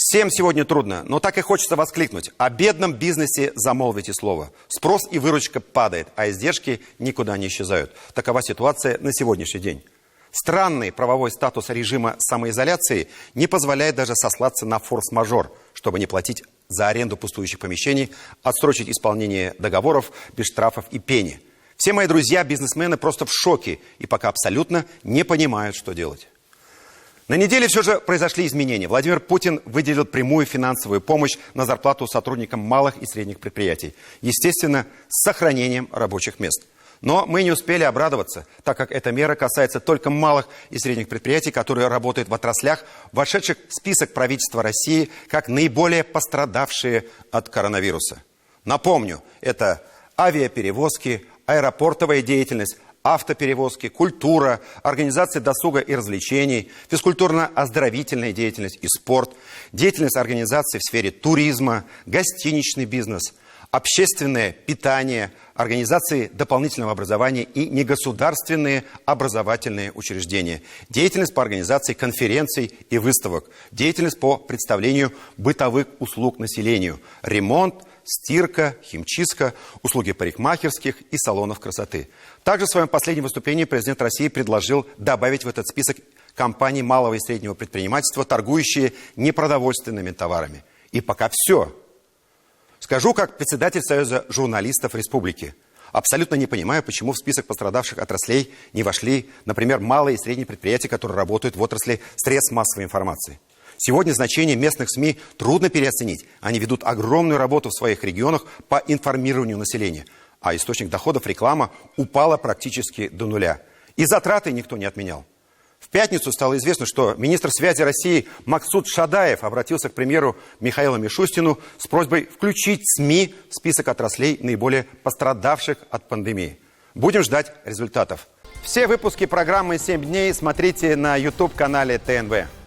Всем сегодня трудно, но так и хочется воскликнуть. О бедном бизнесе замолвите слово. Спрос и выручка падает, а издержки никуда не исчезают. Такова ситуация на сегодняшний день. Странный правовой статус режима самоизоляции не позволяет даже сослаться на форс-мажор, чтобы не платить за аренду пустующих помещений, отсрочить исполнение договоров без штрафов и пени. Все мои друзья-бизнесмены просто в шоке и пока абсолютно не понимают, что делать. На неделе все же произошли изменения. Владимир Путин выделил прямую финансовую помощь на зарплату сотрудникам малых и средних предприятий. Естественно, с сохранением рабочих мест. Но мы не успели обрадоваться, так как эта мера касается только малых и средних предприятий, которые работают в отраслях, вошедших в список правительства России как наиболее пострадавшие от коронавируса. Напомню, это авиаперевозки, аэропортовая деятельность, автоперевозки, культура, организация досуга и развлечений, физкультурно-оздоровительная деятельность и спорт, деятельность организаций в сфере туризма, гостиничный бизнес, общественное питание, организации дополнительного образования и негосударственные образовательные учреждения, деятельность по организации конференций и выставок, деятельность по представлению бытовых услуг населению, ремонт, стирка, химчистка, услуги парикмахерских и салонов красоты. Также в своем последнем выступлении президент России предложил добавить в этот список компаний малого и среднего предпринимательства, торгующие непродовольственными товарами. И пока все. Скажу, как председатель Союза журналистов республики. Абсолютно не понимаю, почему в список пострадавших отраслей не вошли, например, малые и средние предприятия, которые работают в отрасли средств массовой информации. Сегодня значение местных СМИ трудно переоценить. Они ведут огромную работу в своих регионах по информированию населения. А источник доходов реклама упала практически до нуля. И затраты никто не отменял. В пятницу стало известно, что министр связи России Максут Шадаев обратился к премьеру Михаилу Мишустину с просьбой включить СМИ в список отраслей, наиболее пострадавших от пандемии. Будем ждать результатов. Все выпуски программы «7 дней» смотрите на YouTube-канале ТНВ.